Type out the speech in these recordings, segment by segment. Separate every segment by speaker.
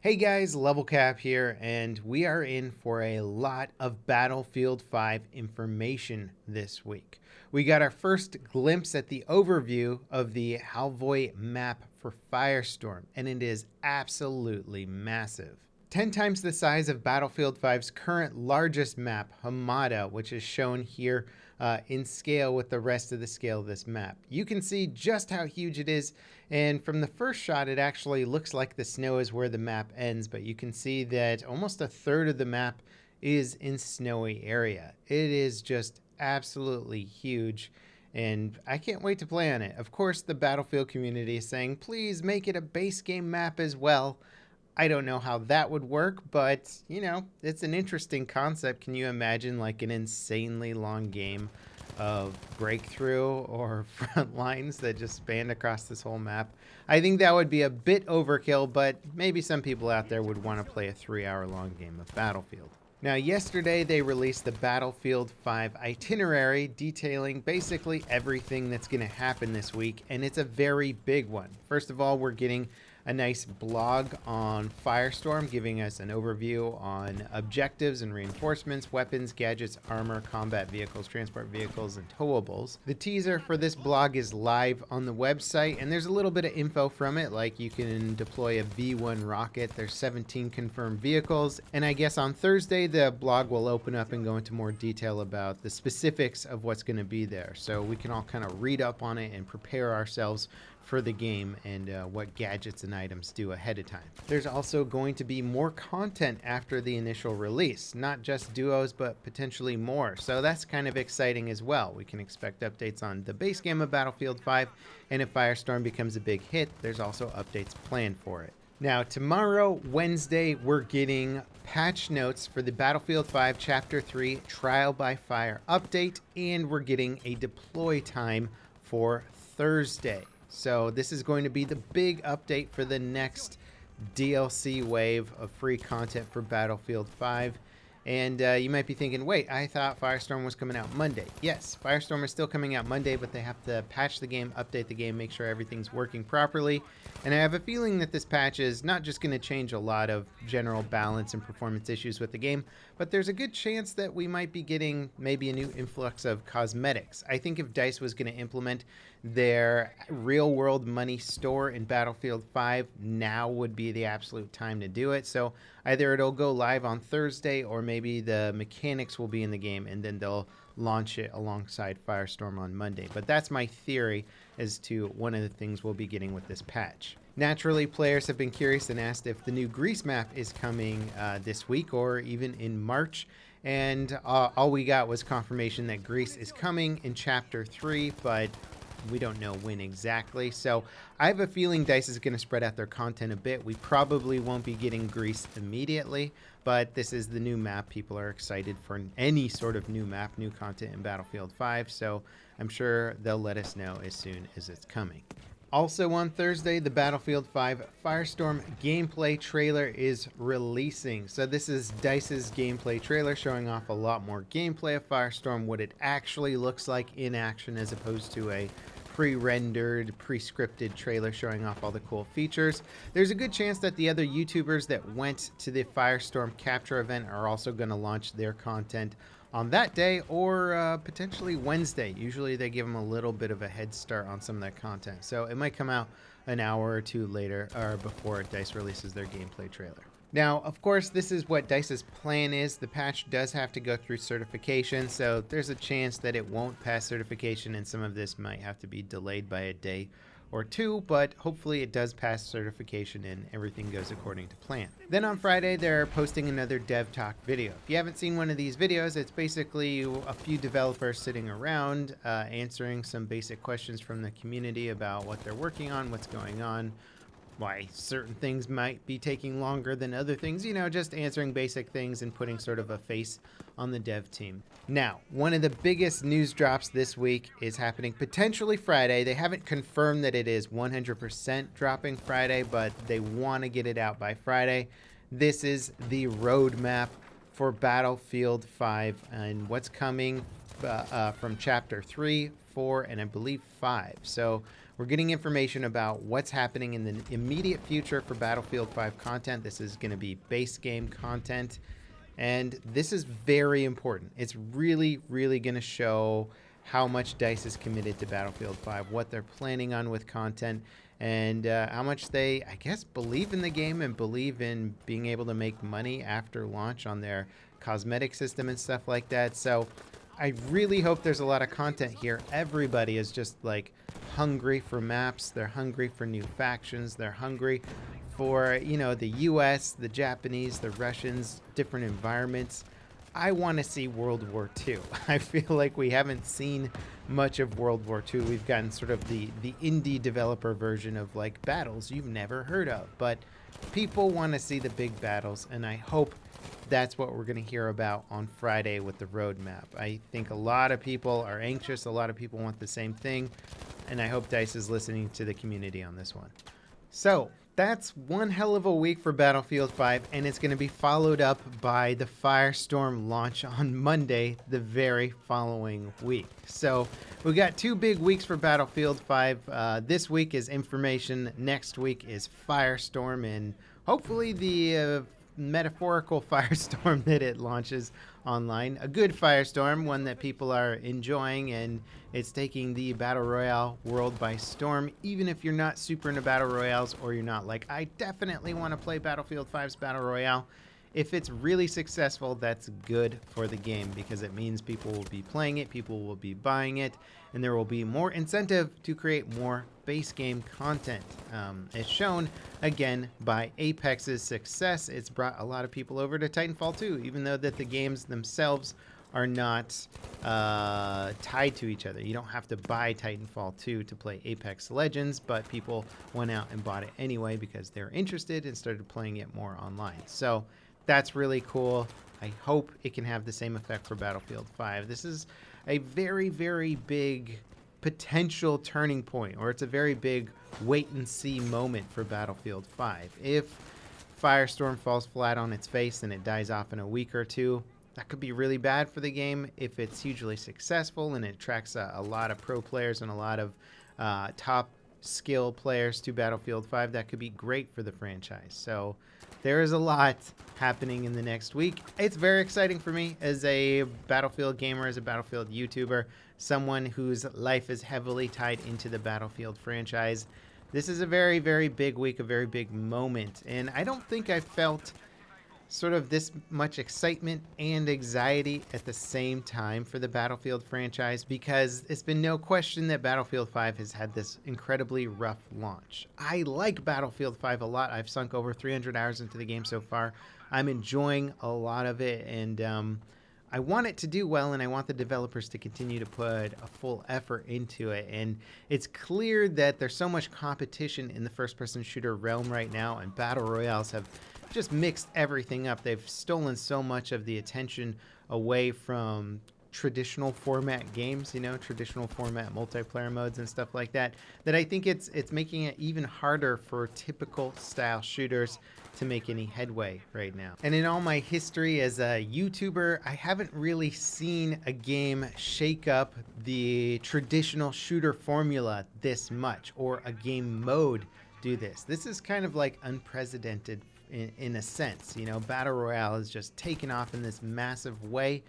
Speaker 1: Hey guys, Level Cap here, and we are in for a lot of Battlefield 5 information this week. We got our first glimpse at the overview of the Halvoy map for Firestorm, and it is absolutely massive. 10 times the size of Battlefield 5's current largest map, Hamada, which is shown here in scale with the rest of the scale of this map. You can see just how huge it is, and from the first shot it actually looks like the snow is where the map ends, but you can see that almost a third of the map is in snowy area. It is just absolutely huge, and I can't wait to play on it. Of course, the Battlefield community is saying, please make it a base game map as well. I don't know how that would work, but, you know, it's an interesting concept. Can you imagine, like, an insanely long game of Breakthrough or Front Lines that just spanned across this whole map? I think that would be a bit overkill, but maybe some people out there would want to play a 3-hour-long game of Battlefield. Now, yesterday they released the Battlefield 5 Itinerary, detailing basically everything that's going to happen this week, and it's a very big one. First of all, we're getting a nice blog on Firestorm, giving us an overview on objectives and reinforcements, weapons, gadgets, armor, combat vehicles, transport vehicles, and towables. The teaser for this blog is live on the website, and there's a little bit of info from it, like you can deploy a V1 rocket, there's 17 confirmed vehicles, and I guess on Thursday the blog will open up and go into more detail about the specifics of what's going to be there, so we can all kind of read up on it and prepare ourselves for the game and what gadgets and items do ahead of time. There's also going to be more content after the initial release, not just duos, but potentially more. So that's kind of exciting as well. We can expect updates on the base game of Battlefield 5, and if Firestorm becomes a big hit, there's also updates planned for it. Now, tomorrow, Wednesday, we're getting patch notes for the Battlefield 5 Chapter 3 Trial by Fire update, and we're getting a deploy time for Thursday. So this is going to be the big update for the next DLC wave of free content for Battlefield 5. And you might be thinking, wait, I thought Firestorm was coming out Monday. Yes, Firestorm is still coming out Monday, but they have to patch the game, update the game, make sure everything's working properly. And I have a feeling that this patch is not just going to change a lot of general balance and performance issues with the game, but there's a good chance that we might be getting maybe a new influx of cosmetics. I think if DICE was going to implement their real-world money store in Battlefield 5, now would be the absolute time to do it. So either it'll go live on Thursday, or maybe the mechanics will be in the game and then they'll launch it alongside Firestorm on Monday. But that's my theory as to one of the things we'll be getting with this patch. Naturally, players have been curious and asked if the new Greece map is coming this week or even in March. And all we got was confirmation that Greece is coming in Chapter 3, but we don't know when exactly. So I have a feeling DICE is going to spread out their content a bit. We probably won't be getting Greece immediately, but this is the new map. People are excited for any sort of new map, new content in Battlefield 5. So I'm sure they'll let us know as soon as it's coming. Also on Thursday, the Battlefield 5 Firestorm gameplay trailer is releasing. So this is DICE's gameplay trailer showing off a lot more gameplay of Firestorm, what it actually looks like in action as opposed to a pre-rendered, pre-scripted trailer showing off all the cool features. There's a good chance that the other YouTubers that went to the Firestorm capture event are also going to launch their content on that day, or potentially Wednesday. Usually they give them a little bit of a head start on some of that content. So it might come out an hour or two later or before DICE releases their gameplay trailer. Now, of course, this is what DICE's plan is. The patch does have to go through certification, so there's a chance that it won't pass certification and some of this might have to be delayed by a day or two, but hopefully it does pass certification and everything goes according to plan. Then on Friday, they're posting another Dev Talk video. If you haven't seen one of these videos, it's basically a few developers sitting around answering some basic questions from the community about what they're working on, what's going on, why certain things might be taking longer than other things, you know, just answering basic things and putting sort of a face on the dev team. Now, one of the biggest news drops this week is happening potentially Friday. They haven't confirmed that it is 100% dropping Friday, but they want to get it out by Friday. This is the roadmap for Battlefield 5 and what's coming from Chapter 3 4, and I believe 5. So we're getting information about what's happening in the immediate future for Battlefield 5 content. This is going to be base game content, and this is very important. It's really, really going to show how much DICE is committed to Battlefield 5, what they're planning on with content, and how much they, I guess, believe in the game and believe in being able to make money after launch on their cosmetic system and stuff like that. So I really hope there's a lot of content here. Everybody is just like hungry for maps. They're hungry for new factions. They're hungry for, you know, the US, the Japanese, the Russians, different environments. I want to see World War II. I feel like we haven't seen much of World War II. We've gotten sort of the indie developer version of like battles you've never heard of. But people want to see the big battles, and I hope that's what we're going to hear about on Friday with the roadmap. I think a lot of people are anxious. A lot of people want the same thing, and I hope DICE is listening to the community on this one. So that's one hell of a week for Battlefield 5, and it's going to be followed up by the Firestorm launch on Monday, the very following week. So we got 2 big weeks for Battlefield 5. This week is information. Next week is Firestorm, and hopefully the metaphorical firestorm that it launches online. A good firestorm, one that people are enjoying, and it's taking the Battle Royale world by storm. Even if you're not super into Battle Royales, or you're not like, I definitely want to play Battlefield 5's Battle Royale, if it's really successful, that's good for the game, because it means people will be playing it, people will be buying it, and there will be more incentive to create more base game content. It's shown, again, by Apex's success. It's brought a lot of people over to Titanfall 2, even though that the games themselves are not tied to each other. You don't have to buy Titanfall 2 to play Apex Legends, but people went out and bought it anyway because they're interested and started playing it more online. So that's really cool. I hope it can have the same effect for Battlefield 5. This is a very, very big potential turning point, or it's a very big wait and see moment for Battlefield 5. If Firestorm falls flat on its face and it dies off in a week or two, that could be really bad for the game. If it's hugely successful and it attracts a lot of pro players and a lot of top skill players to Battlefield 5, that could be great for the franchise. So there is a lot happening in the next week. It's very exciting for me as a Battlefield gamer, as a Battlefield YouTuber, someone whose life is heavily tied into the Battlefield franchise. This is a very, very big week, a very big moment, and I don't think I felt sort of this much excitement and anxiety at the same time for the Battlefield franchise, because it's been no question that Battlefield 5 has had this incredibly rough launch. I like Battlefield 5 a lot. I've sunk over 300 hours into the game so far. I'm enjoying a lot of it, and I want it to do well, and I want the developers to continue to put a full effort into it. And it's clear that there's so much competition in the first-person shooter realm right now, and Battle Royales have just mixed everything up. They've stolen so much of the attention away from traditional format games, you know, traditional format multiplayer modes and stuff like that, that I think it's making it even harder for typical style shooters to make any headway right now. And in all my history as a YouTuber, I haven't really seen a game shake up the traditional shooter formula this much, or a game mode do this. This is kind of like unprecedented in a sense. You know, Battle Royale has just taken off in this massive way.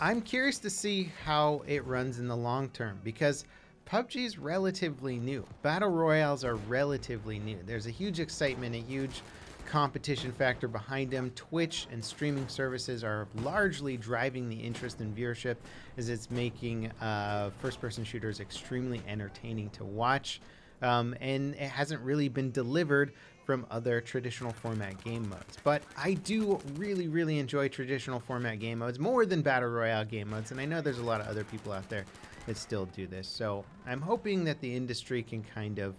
Speaker 1: I'm curious to see how it runs in the long term, because PUBG is relatively new. Battle Royales are relatively new. There's a huge excitement, a huge competition factor behind them. Twitch and streaming services are largely driving the interest and viewership, as it's making first-person shooters extremely entertaining to watch. And it hasn't really been delivered from other traditional format game modes. But I do really, really enjoy traditional format game modes more than Battle Royale game modes, and I know there's a lot of other people out there that still do this. So I'm hoping that the industry can kind of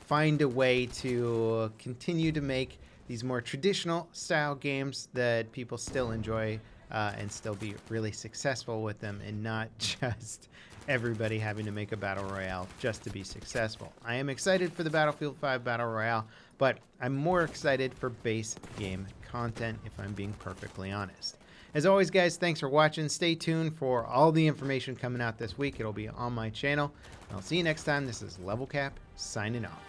Speaker 1: find a way to continue to make these more traditional style games that people still enjoy, and still be really successful with them, and not just everybody having to make a Battle Royale just to be successful. I am excited for the Battlefield 5 Battle Royale, but I'm more excited for base game content, if I'm being perfectly honest. As always, guys, thanks for watching. Stay tuned for all the information coming out this week. It'll be on my channel. I'll see you next time. This is Level Cap signing off.